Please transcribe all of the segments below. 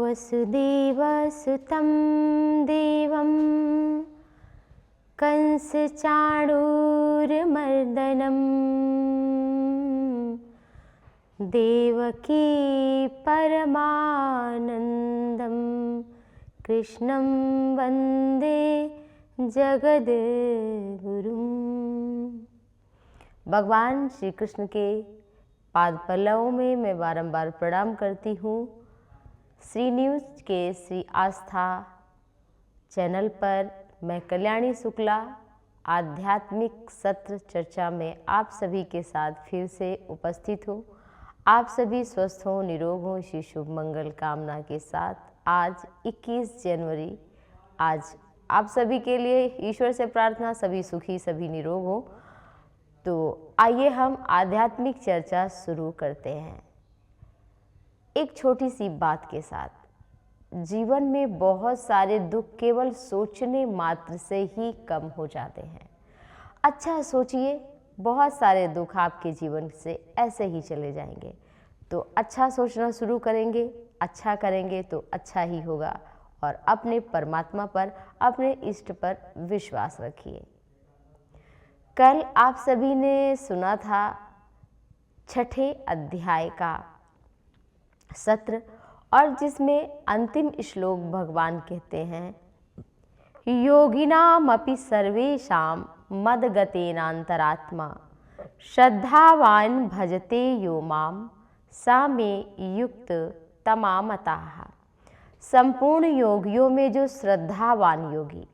वसुदेवसुतं देवं कंसचाणूरमर्दनं देवकी परमानन्दं कृष्णं वन्दे जगद्गुरुम्। भगवान श्री कृष्ण के पाद पल्लवों में मैं बारंबार प्रणाम करती हूँ। श्री न्यूज़ के श्री आस्था चैनल पर मैं कल्याणी शुक्ला आध्यात्मिक सत्र चर्चा में आप सभी के साथ फिर से उपस्थित हूँ। आप सभी स्वस्थ हों, निरोग हों, इसी शुभ मंगल कामना के साथ आज 21 जनवरी, आज आप सभी के लिए ईश्वर से प्रार्थना सभी सुखी सभी निरोग हों। तो आइए हम आध्यात्मिक चर्चा शुरू करते हैं एक छोटी सी बात के साथ। जीवन में बहुत सारे दुख केवल सोचने मात्र से ही कम हो जाते हैं। अच्छा सोचिए, बहुत सारे दुख आपके जीवन से ऐसे ही चले जाएंगे। तो अच्छा सोचना शुरू करेंगे, अच्छा करेंगे तो अच्छा ही होगा। और अपने परमात्मा पर, अपने इष्ट पर विश्वास रखिए। कल आप सभी ने सुना था छठे अध्याय का सत्र, और जिसमें अंतिम श्लोक भगवान कहते हैं, योगिनामपि सर्वेषां मद्गतेनान्तरात्मा श्रद्धावान् भजते यो मां सा मे युक्त तमामताः। संपूर्ण योगियों में जो श्रद्धावान योगी,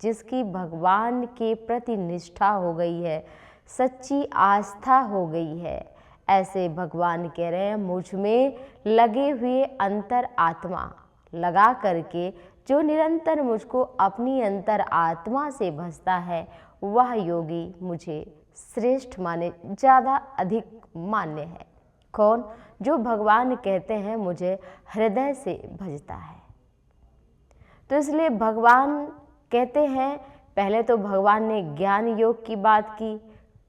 जिसकी भगवान के प्रति निष्ठा हो गई है, सच्ची आस्था हो गई है, ऐसे भगवान कह रहे हैं मुझ में लगे हुए अंतर आत्मा लगा करके जो निरंतर मुझको अपनी अंतर आत्मा से भजता है, वह योगी मुझे श्रेष्ठ माने, ज़्यादा अधिक मान्य है। कौन? जो भगवान कहते हैं मुझे हृदय से भजता है। तो इसलिए भगवान कहते हैं, पहले तो भगवान ने ज्ञान योग की बात की,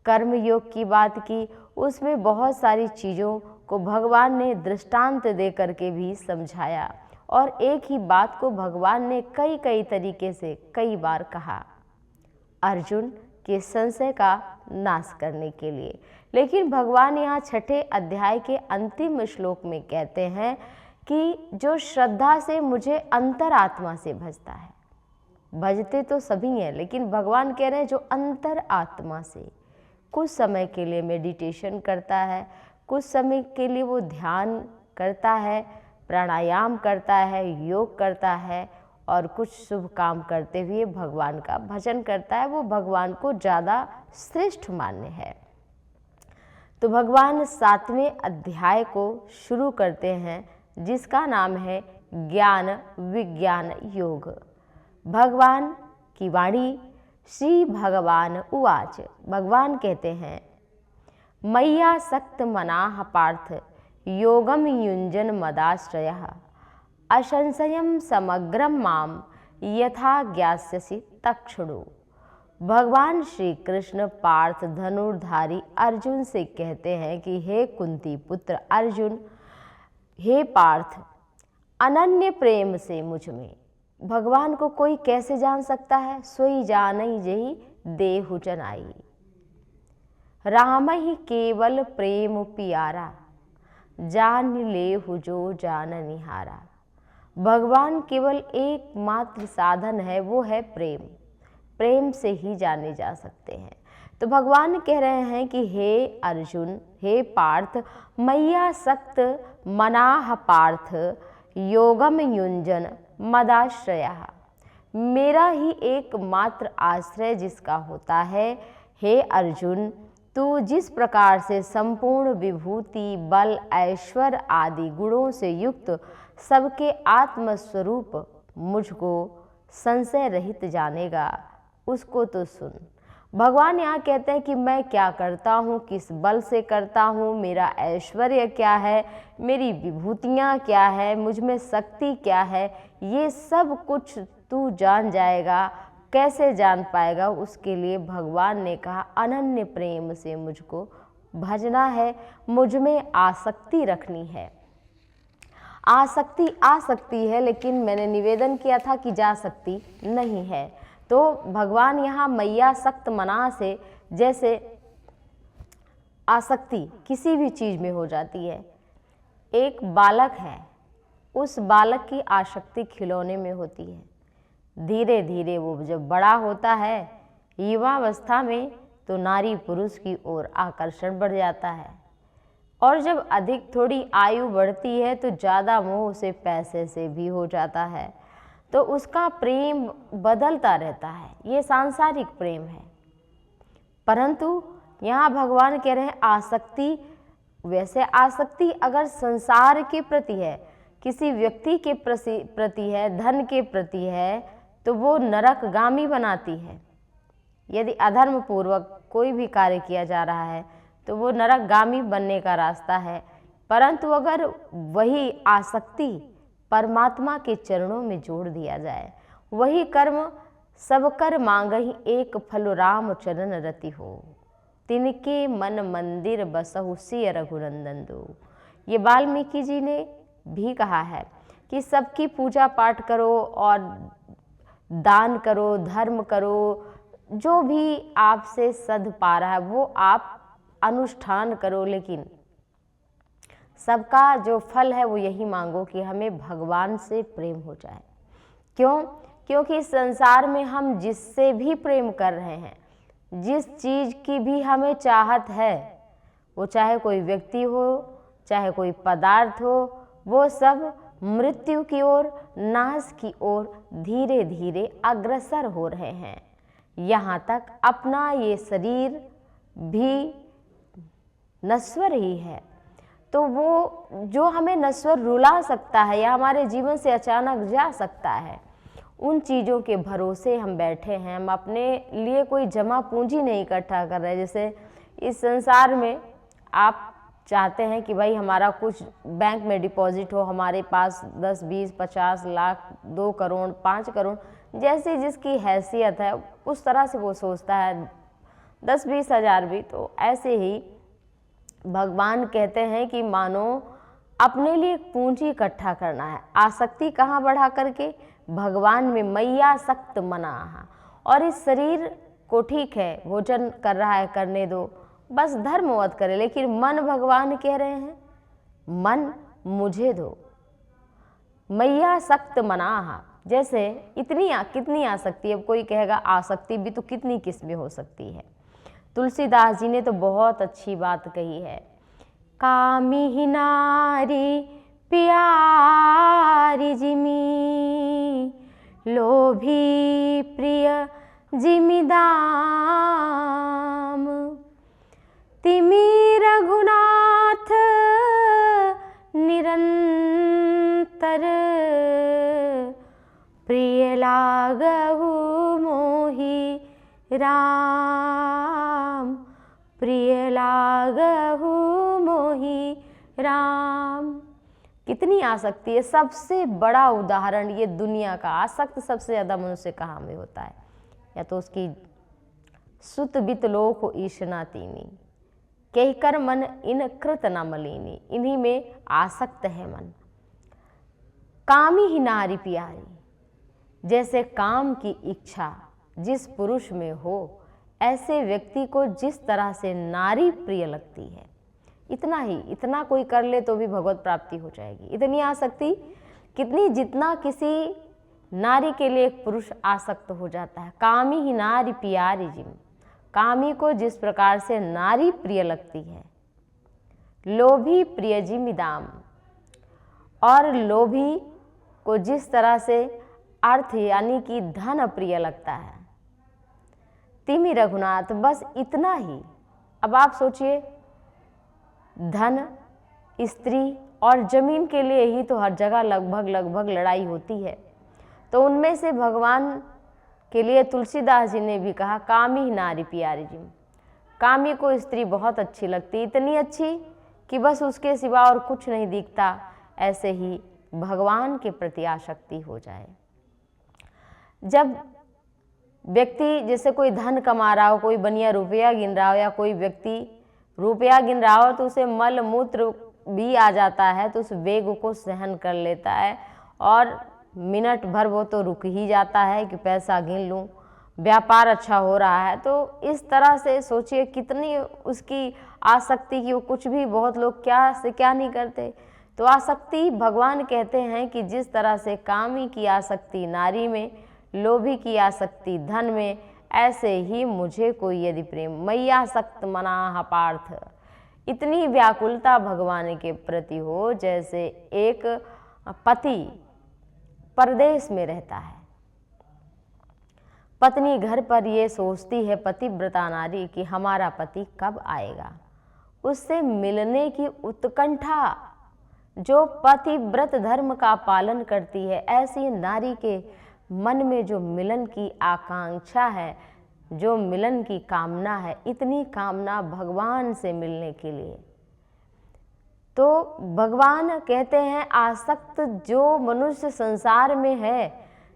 कर्म योग की बात की, उसमें बहुत सारी चीज़ों को भगवान ने दृष्टांत दे करके भी समझाया। और एक ही बात को भगवान ने कई कई तरीके से कई बार कहा अर्जुन के संशय का नाश करने के लिए। लेकिन भगवान यहाँ छठे अध्याय के अंतिम श्लोक में कहते हैं कि जो श्रद्धा से मुझे अंतरात्मा से भजता है, भजते तो सभी हैं, लेकिन भगवान कह रहे हैं जो अंतर आत्मा से कुछ समय के लिए मेडिटेशन करता है, कुछ समय के लिए वो ध्यान करता है, प्राणायाम करता है, योग करता है और कुछ शुभ काम करते हुए भगवान का भजन करता है, वो भगवान को ज़्यादा श्रेष्ठ मान्य है। तो भगवान 7वें अध्याय को शुरू करते हैं, जिसका नाम है ज्ञान विज्ञान योग। भगवान की वाणी, श्री भगवान उवाच। भगवान कहते हैं, मय्यासक्त मनाः पार्थ योगम युञ्जन मदाश्रयः असंशयं समग्रं मां यथा ज्ञास्यसि तच्छृणु। भगवान श्री कृष्ण पार्थ धनुर्धारी अर्जुन से कहते हैं कि हे कुंती पुत्र अर्जुन, हे पार्थ, अनन्य प्रेम से मुझ में भगवान को कोई कैसे जान सकता है? सोई जानई जेहि देहु जनाई, राम ही केवल प्रेम पियारा, जान लेहु जो जान निहारा। भगवान केवल एकमात्र साधन है, वो है प्रेम। प्रेम से ही जाने जा सकते हैं। तो भगवान कह रहे हैं कि हे अर्जुन, हे पार्थ, मय्यासक्त मनाः पार्थ योगम युञ्जन मदाश्रयः। मेरा ही एकमात्र आश्रय जिसका होता है, हे अर्जुन, तू जिस प्रकार से संपूर्ण विभूति, बल, ऐश्वर्य आदि गुणों से युक्त सबके आत्मस्वरूप मुझको संशय रहित जानेगा, उसको तो सुन। भगवान यहाँ कहते हैं कि मैं क्या करता हूँ, किस बल से करता हूँ, मेरा ऐश्वर्य क्या है, मेरी विभूतियाँ क्या है, मुझ में शक्ति क्या है, ये सब कुछ तू जान जाएगा। कैसे जान पाएगा? उसके लिए भगवान ने कहा अनन्य प्रेम से मुझको भजना है, मुझ में आसक्ति रखनी है। आसक्ति आ सकती है, लेकिन मैंने निवेदन किया था कि जा सकती नहीं है। तो भगवान यहाँ मैया सक्त मना से, जैसे आसक्ति किसी भी चीज़ में हो जाती है। एक बालक है, उस बालक की आसक्ति खिलौने में होती है। धीरे धीरे वो जब बड़ा होता है युवावस्था में, तो नारी पुरुष की ओर आकर्षण बढ़ जाता है, और जब अधिक थोड़ी आयु बढ़ती है तो ज़्यादा मोह उसे पैसे से भी हो जाता है, तो उसका प्रेम बदलता रहता है। ये सांसारिक प्रेम है। परंतु यहाँ भगवान कह रहे हैं आसक्ति, वैसे आसक्ति अगर संसार के प्रति है, किसी व्यक्ति के प्रति है, धन के प्रति है, तो वो नरकगामी बनाती है। यदि अधर्म पूर्वक कोई भी कार्य किया जा रहा है तो वो नरकगामी बनने का रास्ता है। परंतु अगर वही आसक्ति परमात्मा के चरणों में जोड़ दिया जाए, वही कर्म सब कर मांगहि एक फल राम चरण रति हो, तिनके मन मंदिर बसहु सिय रघुनंदन दो। ये वाल्मीकि जी ने भी कहा है कि सबकी पूजा पाठ करो और दान करो, धर्म करो, जो भी आपसे सद पा रहा है वो आप अनुष्ठान करो, लेकिन सबका जो फल है वो यही मांगो कि हमें भगवान से प्रेम हो जाए। क्यों? क्योंकि इस संसार में हम जिससे भी प्रेम कर रहे हैं, जिस चीज़ की भी हमें चाहत है, वो चाहे कोई व्यक्ति हो, चाहे कोई पदार्थ हो, वो सब मृत्यु की ओर, नाश की ओर धीरे धीरे अग्रसर हो रहे हैं। यहाँ तक अपना ये शरीर भी नश्वर ही है। तो वो जो हमें नश्वर रुला सकता है या हमारे जीवन से अचानक जा सकता है, उन चीज़ों के भरोसे हम बैठे हैं। हम अपने लिए कोई जमा पूंजी नहीं इकट्ठा कर रहे। जैसे इस संसार में आप चाहते हैं कि भाई हमारा कुछ बैंक में डिपॉजिट हो, हमारे पास 10, 20, 50 लाख, 2 करोड़, 5 करोड़, जैसी जिसकी हैसियत है उस तरह से वो सोचता है, 10-20 हज़ार भी। तो ऐसे ही भगवान कहते हैं कि मानो अपने लिए पूंजी इकट्ठा करना है। आसक्ति कहाँ बढ़ा करके? भगवान में मैया सक्त मना। और इस शरीर को ठीक है भोजन कर रहा है, करने दो, बस धर्मवत करे, लेकिन मन भगवान कह रहे हैं मन मुझे दो, मैया सक्त मना। जैसे कितनी आसक्ति। अब कोई कहेगा आसक्ति भी तो कितनी किस्में हो सकती है। तुलसीदास जी ने तो बहुत अच्छी बात कही है, कामी ही नारी प्यारी जिमी, लोभी प्रिय जिमी दाम, तिमी रघुनाथ निरंतर, प्रिय लागहु मोहि राम, प्रिय लागहु मोहि राम। कितनी आसक्ति है। सबसे बड़ा उदाहरण ये दुनिया का, आसक्त सबसे ज़्यादा मनुष्य कहाँ में होता है? या तो उसकी सुत बित लोक ईशना तीनी, कहकर मन इन कृत न मलिनी। इन्हीं में आसक्त है मन। कामी ही नारी प्यारी, जैसे काम की इच्छा जिस पुरुष में हो, ऐसे व्यक्ति को जिस तरह से नारी प्रिय लगती है, इतना ही, इतना कोई कर ले तो भी भगवत प्राप्ति हो जाएगी। इतनी आसक्ति कितनी, जितना किसी नारी के लिए एक पुरुष आसक्त हो जाता है। कामी ही नारी प्यारी जिम, कामी को जिस प्रकार से नारी प्रिय लगती है। लोभी प्रिय जिमि दाम, और लोभी को जिस तरह से अर्थ यानी कि धन प्रिय लगता है। तिमि रघुनाथ, बस इतना ही। अब आप सोचिए, धन, स्त्री और जमीन के लिए ही तो हर जगह लगभग लड़ाई होती है। तो उनमें से भगवान के लिए तुलसीदास जी ने भी कहा कामी नारी प्यारी जिम। कामी को स्त्री बहुत अच्छी लगती, इतनी अच्छी कि बस उसके सिवा और कुछ नहीं दिखता। ऐसे ही भगवान के प्रति आसक्ति हो जाए। जब व्यक्ति, जैसे कोई धन कमा रहा हो, कोई बनिया रुपया गिन रहा हो, या कोई व्यक्ति रुपया गिन रहा हो, तो उसे मल मूत्र भी आ जाता है तो उस वेग को सहन कर लेता है और मिनट भर वो तो रुक ही जाता है कि पैसा गिन लूँ, व्यापार अच्छा हो रहा है। तो इस तरह से सोचिए कितनी उसकी आसक्ति की, वो कुछ भी, बहुत लोग क्या से क्या नहीं करते। तो आसक्ति, भगवान कहते हैं कि जिस तरह से कामी की आसक्ति नारी में, लोभी की आसक्ति धन में, ऐसे ही मुझे कोई यदि प्रेम मैयासक्त मनाह पार्थ। इतनी व्याकुलता भगवान के प्रति हो जैसे एक पति परदेश में रहता है, पत्नी घर पर ये सोचती है, पतिव्रता नारी, कि हमारा पति कब आएगा। उससे मिलने की उत्कंठा जो पतिव्रत धर्म का पालन करती है, ऐसी नारी के मन में जो मिलन की आकांक्षा है, जो मिलन की कामना है, इतनी कामना भगवान से मिलने के लिए, तो भगवान कहते हैं आसक्त जो मनुष्य संसार में है,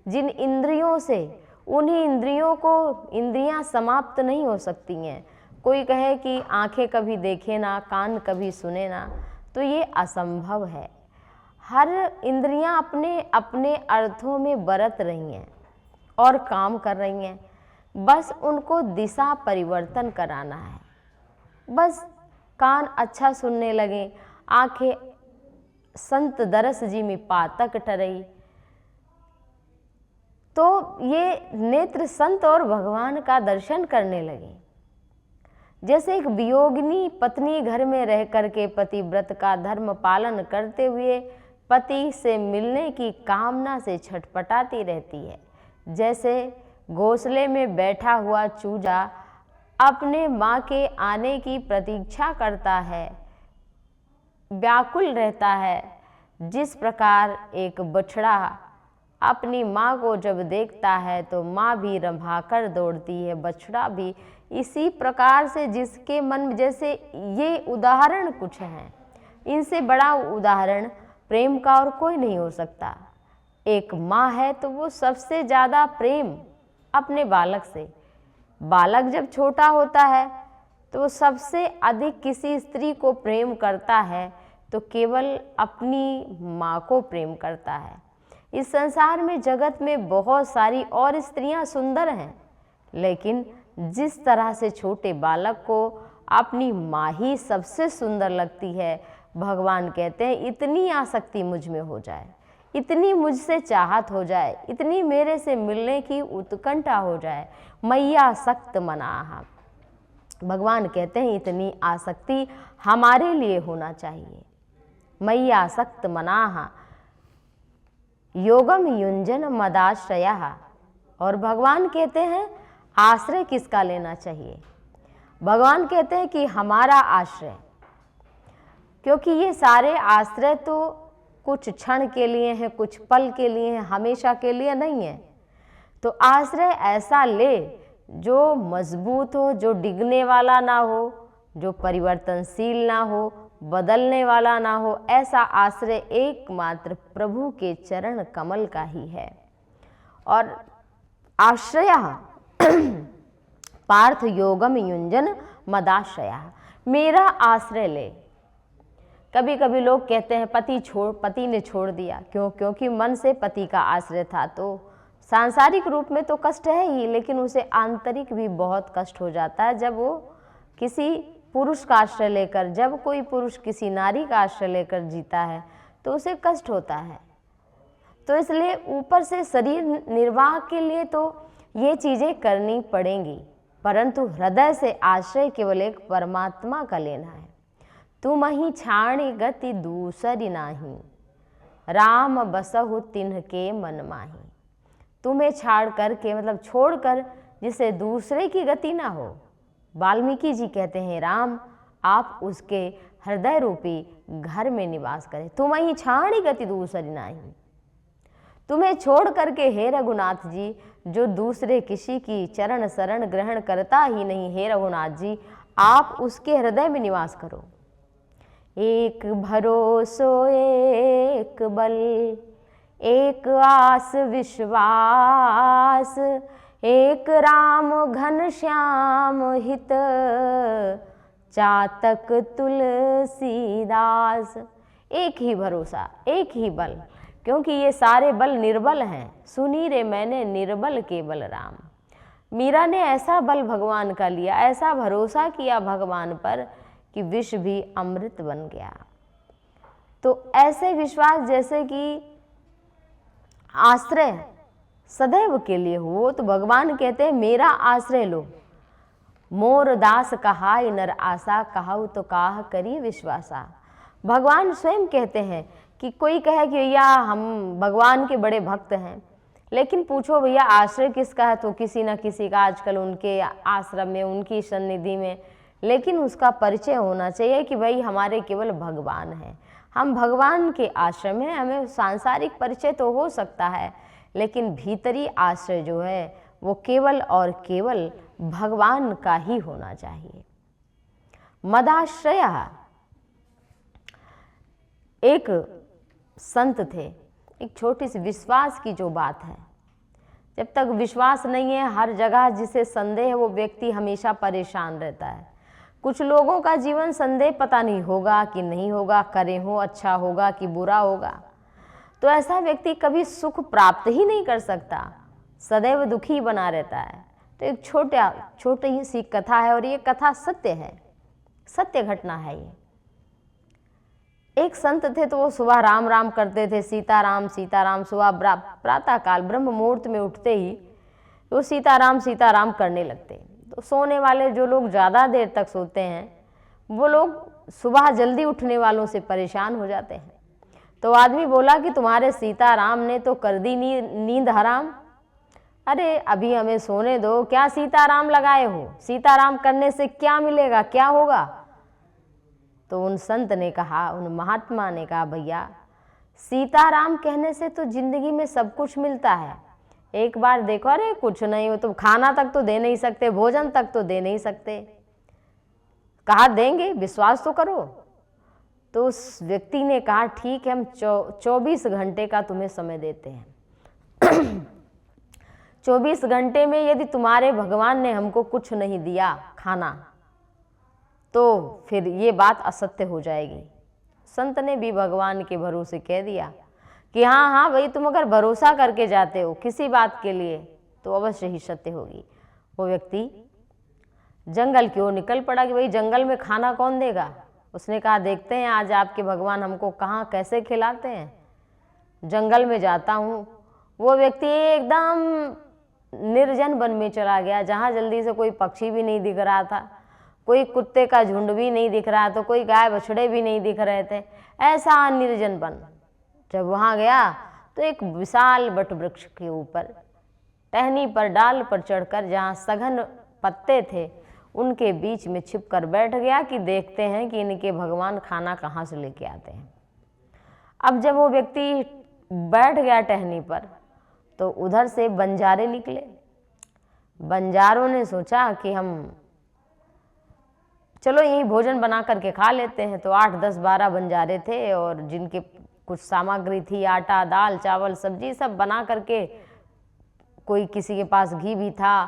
जिन इंद्रियों से, उन्हीं इंद्रियों को, इंद्रियां समाप्त नहीं हो सकती हैं। कोई कहे कि आंखें कभी देखे ना, कान कभी सुने ना, तो ये असंभव है। हर इंद्रियां अपने अपने अर्थों में बरत रही हैं और काम कर रही हैं, बस उनको दिशा परिवर्तन कराना है। बस कान अच्छा सुनने लगे, आंखें संत दरस जी में पातक टरई, तो ये नेत्र संत और भगवान का दर्शन करने लगे। जैसे एक वियोगिनी पत्नी घर में रह करके पतिव्रत का धर्म पालन करते हुए पति से मिलने की कामना से छटपटाती रहती है, जैसे घोंसले में बैठा हुआ चूजा अपने माँ के आने की प्रतीक्षा करता है, व्याकुल रहता है, जिस प्रकार एक बछड़ा अपनी माँ को जब देखता है तो माँ भी रंभाकर दौड़ती है, बछड़ा भी इसी प्रकार से, जिसके मन में, जैसे ये उदाहरण कुछ हैं, इनसे बड़ा उदाहरण प्रेम का और कोई नहीं हो सकता। एक माँ है तो वो सबसे ज़्यादा प्रेम अपने बालक से, बालक जब छोटा होता है तो वो सबसे अधिक किसी स्त्री को प्रेम करता है तो केवल अपनी माँ को प्रेम करता है। इस संसार में, जगत में बहुत सारी और स्त्रियां सुंदर हैं, लेकिन जिस तरह से छोटे बालक को अपनी माँ ही सबसे सुंदर लगती है, भगवान कहते हैं इतनी आसक्ति मुझ में हो जाए, इतनी मुझसे चाहत हो जाए, इतनी मेरे से मिलने की उत्कंठा हो जाए, मैयासक्त मनाह। भगवान कहते हैं इतनी आसक्ति हमारे लिए होना चाहिए। मैयासक्त मनाह योगम युंजन मदाश्रयः। और भगवान कहते हैं आश्रय किसका लेना चाहिए। भगवान कहते हैं कि हमारा आश्रय, क्योंकि ये सारे आश्रय तो कुछ क्षण के लिए हैं, कुछ पल के लिए हैं, हमेशा के लिए नहीं है। तो आश्रय ऐसा ले जो मजबूत हो, जो डिगने वाला ना हो, जो परिवर्तनशील ना हो, बदलने वाला ना हो। ऐसा आश्रय एकमात्र प्रभु के चरण कमल का ही है। और आश्रय पार्थ योगम युंजन मदाश्रया, मेरा आश्रय ले। कभी कभी लोग कहते हैं पति ने छोड़ दिया, क्योंकि मन से पति का आश्रय था, तो सांसारिक रूप में तो कष्ट है ही, लेकिन उसे आंतरिक भी बहुत कष्ट हो जाता है जब वो किसी पुरुष का आश्रय लेकर, जब कोई पुरुष किसी नारी का आश्रय लेकर जीता है तो उसे कष्ट होता है। तो इसलिए ऊपर से शरीर निर्वाह के लिए तो ये चीज़ें करनी पड़ेंगी, परंतु हृदय से आश्रय केवल एक परमात्मा का लेना है। तुम ही छाणी गति दूसरी नाही, राम बसहु तिन्ह के मन माही। तुम्हें छाड़ करके, मतलब छोड़कर, जिसे दूसरे की गति ना हो। वाल्मीकि जी कहते हैं राम आप उसके हृदय रूपी घर में निवास करें। तुम ही छाणी गति दूसरी नाही, तुम्हें छोड़ करके हे रघुनाथ जी, जो दूसरे किसी की चरण शरण ग्रहण करता ही नहीं, हे रघुनाथ जी आप उसके हृदय में निवास करो। एक भरोसो एक बल, एक आस विश्वास, एक राम घन श्याम हित, चातक तुलसीदास। एक ही भरोसा, एक ही बल, क्योंकि ये सारे बल निर्बल हैं। सुनी रे मैंने निर्बल केवल राम। मीरा ने ऐसा बल भगवान का लिया, ऐसा भरोसा किया भगवान पर कि विष भी अमृत बन गया। तो ऐसे विश्वास जैसे कि आश्रय सदैव के लिए हो, तो भगवान कहते हैं मेरा आश्रय लो। मोर दास कहाय नर आशा, कहाऊ तो काह करी विश्वासा। भगवान स्वयं कहते हैं कि कोई कहे कि भैया हम भगवान के बड़े भक्त हैं, लेकिन पूछो भैया आश्रय किसका है, तो किसी न किसी का आजकल उनके आश्रम में, उनकी सन्निधि में। लेकिन उसका परिचय होना चाहिए कि भाई हमारे केवल भगवान हैं, हम भगवान के आश्रम में। हमें सांसारिक परिचय तो हो सकता है, लेकिन भीतरी आश्रय जो है वो केवल और केवल भगवान का ही होना चाहिए। मदाश्रय एक संत थे। एक छोटी सी विश्वास की जो बात है, जब तक विश्वास नहीं है, हर जगह जिसे संदेह है वो व्यक्ति हमेशा परेशान रहता है। कुछ लोगों का जीवन संदेह पता नहीं होगा कि नहीं होगा, करे हो अच्छा होगा कि बुरा होगा, तो ऐसा व्यक्ति कभी सुख प्राप्त ही नहीं कर सकता, सदैव दुखी बना रहता है। तो एक छोटी सी कथा है, और ये कथा सत्य है, सत्य घटना है ये। एक संत थे, तो वो सुबह राम राम करते थे, सीताराम सीताराम। सुबह प्रातः काल ब्रह्म मुहूर्त में उठते ही वो सीताराम करने लगते। तो सोने वाले जो लोग ज़्यादा देर तक सोते हैं, वो लोग सुबह जल्दी उठने वालों से परेशान हो जाते हैं। तो आदमी बोला कि तुम्हारे सीताराम ने तो कर दी नींद हराम। अरे अभी हमें सोने दो, क्या सीताराम लगाए हो, सीताराम करने से क्या मिलेगा, क्या होगा। तो उन संत ने कहा, उन महात्मा ने कहा, भैया सीताराम कहने से तो जिंदगी में सब कुछ मिलता है। एक बार देखो, अरे कुछ नहीं हो तो खाना तक तो दे नहीं सकते, भोजन तक तो दे नहीं सकते, कहा देंगे, विश्वास तो करो। तो उस व्यक्ति ने कहा ठीक है, हम 24 घंटे का तुम्हें समय देते हैं। 24 घंटे में यदि तुम्हारे भगवान ने हमको कुछ नहीं दिया खाना, तो फिर ये बात असत्य हो जाएगी। संत ने भी भगवान के भरोसे कह दिया कि हाँ हाँ भाई, तुम अगर भरोसा करके जाते हो किसी बात के लिए तो अवश्य ही सत्य होगी। वो व्यक्ति जंगल की ओर निकल पड़ा कि भाई जंगल में खाना कौन देगा। उसने कहा देखते हैं आज आपके भगवान हमको कहाँ कैसे खिलाते हैं। जंगल में जाता हूँ। वो व्यक्ति एकदम निर्जन वन में चला गया, जहाँ जल्दी से कोई पक्षी भी नहीं दिख रहा था, कोई कुत्ते का झुंड भी नहीं दिख रहा था, कोई गाय बछड़े भी नहीं दिख रहे थे, ऐसा निर्जन वन। जब वहाँ गया तो एक विशाल वट वृक्ष के ऊपर टहनी पर डाल पर चढ़कर जहाँ सघन पत्ते थे उनके बीच में छिप कर बैठ गया कि देखते हैं कि इनके भगवान खाना कहाँ से लेके आते हैं। अब जब वो व्यक्ति बैठ गया टहनी पर तो उधर से बंजारे निकले। बंजारों ने सोचा कि हम चलो यही भोजन बना करके खा लेते हैं। तो 8, 10, 12 बंजारे थे और जिनके कुछ सामग्री थी, आटा, दाल, चावल, सब्जी सब बना करके, कोई किसी के पास घी भी था,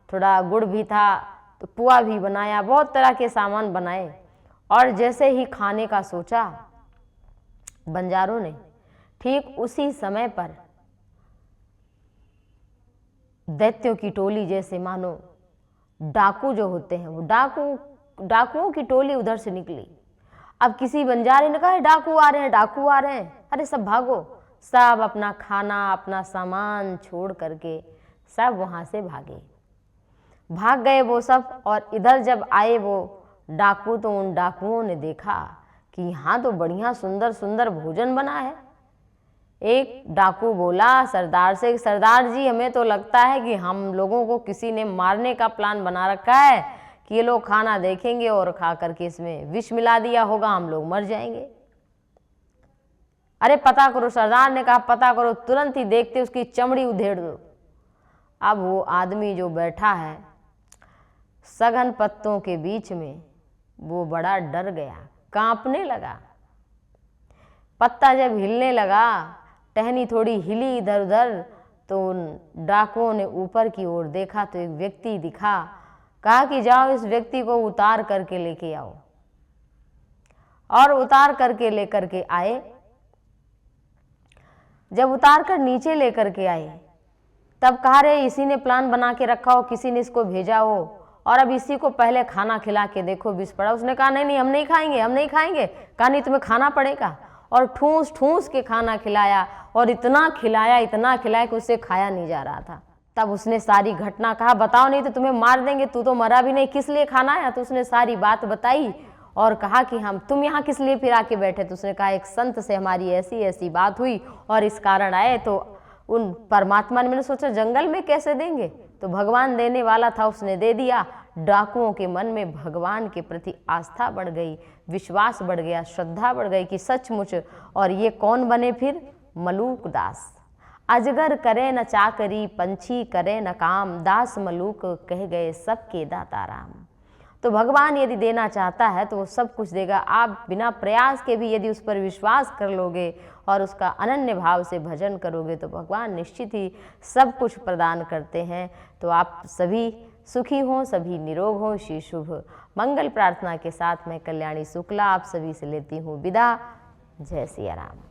थोड़ा गुड़ भी था, तो पुआ भी बनाया, बहुत तरह के सामान बनाए। और जैसे ही खाने का सोचा बंजारों ने, ठीक उसी समय पर दैत्यों की टोली, जैसे मानो डाकू जो होते हैं वो डाकुओं की टोली उधर से निकली। अब किसी बंजारे ने कहा डाकू आ रहे हैं, डाकू आ रहे हैं, अरे सब भागो। सब अपना खाना, अपना सामान छोड़ करके सब वहाँ से भाग गए वो सब। और इधर जब आए वो डाकू तो उन डाकुओं ने देखा कि यहाँ तो बढ़िया सुंदर सुंदर भोजन बना है। एक डाकू बोला सरदार से, सरदार जी हमें तो लगता है कि हम लोगों को किसी ने मारने का प्लान बना रखा है कि ये लोग खाना देखेंगे और खा करके इसमें विष मिला दिया होगा, हम लोग मर जाएंगे। अरे पता करो, सरदार ने कहा पता करो, तुरंत ही देखते उसकी चमड़ी उधेड़ दो। अब वो आदमी जो बैठा है सघन पत्तों के बीच में, वो बड़ा डर गया, कांपने लगा। पत्ता जब हिलने लगा, टहनी थोड़ी हिली इधर उधर, तो उन डाकुओं ने ऊपर की ओर देखा तो एक व्यक्ति दिखा कहा कि जाओ इस व्यक्ति को उतार करके लेके आओ। और उतार करके लेकर के आए। जब उतार कर नीचे लेकर के आए तब कहा रे इसी ने प्लान बना के रखा हो, किसी ने इसको भेजा हो और अब इसी को पहले खाना खिला के देखो विष पड़ा। उसने कहा नहीं नहीं हम नहीं खाएंगे, हम नहीं खाएंगे। कहा नहीं तुम्हें खाना पड़ेगा। और ठूस ठूस के खाना खिलाया और इतना खिलाया कि उससे खाया नहीं जा रहा था। तब उसने सारी घटना कहा बताओ नहीं तो तुम्हें मार देंगे, तू तो मरा भी नहीं, किस लिए खाना आया? तो उसने सारी बात बताई और कहा कि हम तुम यहाँ किस लिए फिर आके बैठे? तो उसने कहा एक संत से हमारी ऐसी ऐसी बात हुई और इस कारण आए। तो उन परमात्मा ने, मैंने सोचा जंगल में कैसे देंगे, तो भगवान देने वाला था, उसने दे दिया। डाकुओं के मन में भगवान के प्रति आस्था बढ़ गई, विश्वास बढ़ गया, श्रद्धा बढ़ गई कि सचमुच। और ये कौन बने फिर? मलूक दास। अजगर करे न चाकरी, पंछी करे न काम, दास मलूक कह गए सबके दाता राम। तो भगवान यदि देना चाहता है तो वो सब कुछ देगा। आप बिना प्रयास के भी यदि उस पर विश्वास कर लोगे और उसका अनन्य भाव से भजन करोगे तो भगवान निश्चित ही सब कुछ प्रदान करते हैं। तो आप सभी सुखी हों, सभी निरोग हों। श्री शुभ मंगल प्रार्थना के साथ मैं कल्याणी शुक्ला आप सभी से लेती हूँ विदा। जय सिया राम।